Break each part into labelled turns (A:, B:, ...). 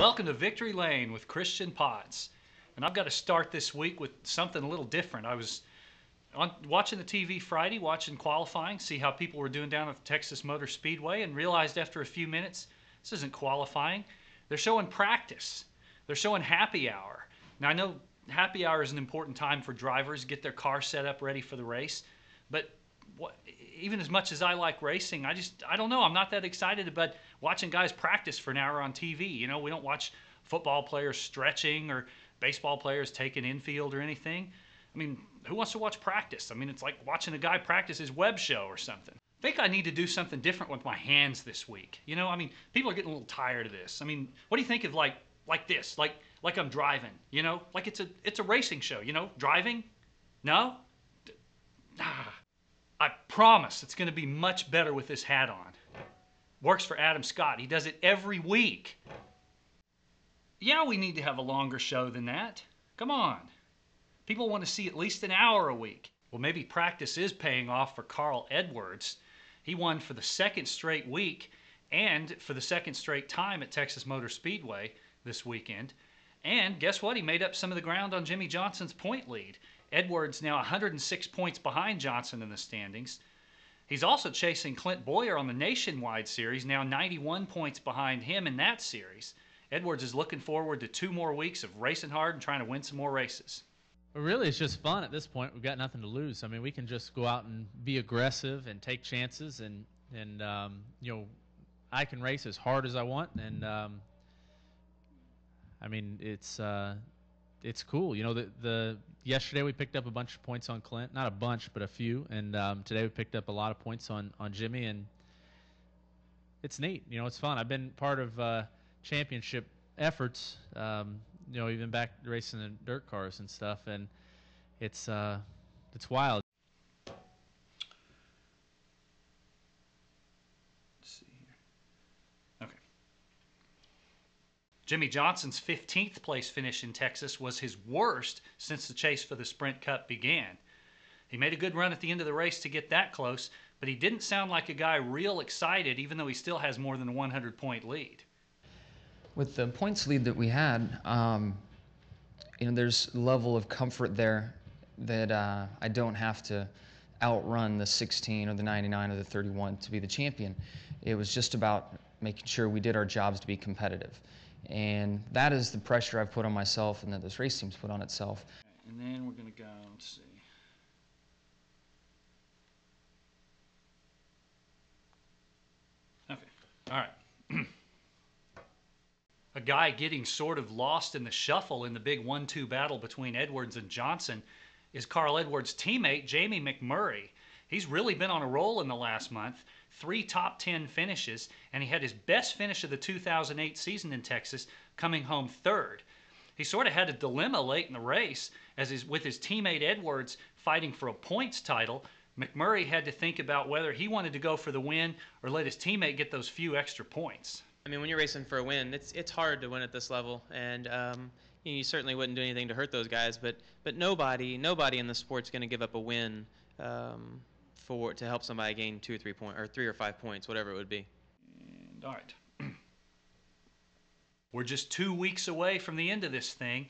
A: Welcome to Victory Lane with Christian Potts. And I've got to start this week with something a little different. I was watching the TV Friday, watching qualifying, see how people were doing down at the Texas Motor Speedway, and realized after a few minutes, this isn't qualifying. They're showing practice. They're showing happy hour. Now, I know happy hour is an important time for drivers, get their car set up ready for the race. But even as much as I like racing, I don't know. I'm not that excited about watching guys practice for an hour on TV. You know, we don't watch football players stretching or baseball players taking infield or anything. I mean, who wants to watch practice? I mean, it's like watching a guy practice his web show or something. I think I need to do something different with my hands this week. You know, I mean, people are getting a little tired of this. I mean, what do you think of like this? Like I'm driving, you know? Like it's a racing show, you know? Driving? No? I promise it's going to be much better with this hat on. Works for Adam Scott. He does it every week. Yeah, we need to have a longer show than that. Come on. People want to see at least an hour a week. Well, maybe practice is paying off for Carl Edwards. He won for the second straight week and for the second straight time at Texas Motor Speedway this weekend. And guess what? He made up some of the ground on Jimmie Johnson's point lead. Edwards now 106 points behind Johnson in the standings. He's also chasing Clint Boyer on the Nationwide Series, now 91 points behind him in that series. Edwards is looking forward to 2 more weeks of racing hard and trying to win some more races.
B: Well, really, it's just fun at this point. We've got nothing to lose. I mean, we can just go out and be aggressive and take chances, and you know, I can race as hard as I want, and I mean, it's cool. You know, yesterday we picked up a bunch of points on Clint, not a bunch, but a few, and today we picked up a lot of points on Jimmie, and it's neat. You know, it's fun. I've been part of championship efforts, you know, even back racing in dirt cars and stuff, and it's wild.
A: Jimmie Johnson's 15th place finish in Texas was his worst since the chase for the Sprint Cup began. He made a good run at the end of the race to get that close, but he didn't sound like a guy real excited, even though he still has more than a 100-point lead.
C: With the points lead that we had, you know, there's a level of comfort there that I don't have to outrun the 16 or the 99 or the 31 to be the champion. It was just about making sure we did our jobs to be competitive. And that is the pressure I've put on myself and that this race team's put on itself.
A: And then we're going to go, let's see. Okay, all right. A guy getting sort of lost in the shuffle in the big 1-2 battle between Edwards and Johnson is Carl Edwards' teammate, Jamie McMurray. He's really been on a roll in the last month. 3 top 10 finishes, and he had his best finish of the 2008 season in Texas, coming home 3rd. He sort of had a dilemma late in the race, with his teammate Edwards fighting for a points title. McMurray had to think about whether he wanted to go for the win or let his teammate get those few extra points.
D: I mean, when you're racing for a win, it's hard to win at this level, and you certainly wouldn't do anything to hurt those guys. But nobody in the sport's going to give up a win to help somebody gain 2 or 3 points, or 3 or 5 points, whatever it would be.
A: And, all right. We're just 2 weeks away from the end of this thing.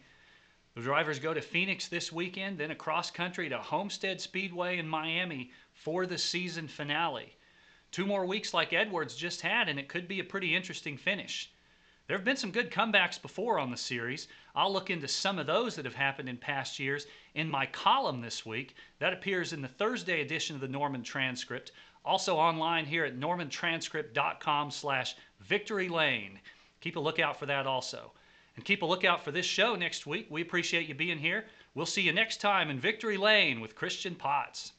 A: The drivers go to Phoenix this weekend, then across country to Homestead Speedway in Miami for the season finale. 2 more weeks like Edwards just had, and it could be a pretty interesting finish. There have been some good comebacks before on the series. I'll look into some of those that have happened in past years in my column this week. That appears in the Thursday edition of the Norman Transcript. Also online here at normantranscript.com/victorylane. Keep a lookout for that also. And keep a lookout for this show next week. We appreciate you being here. We'll see you next time in Victory Lane with Christian Potts.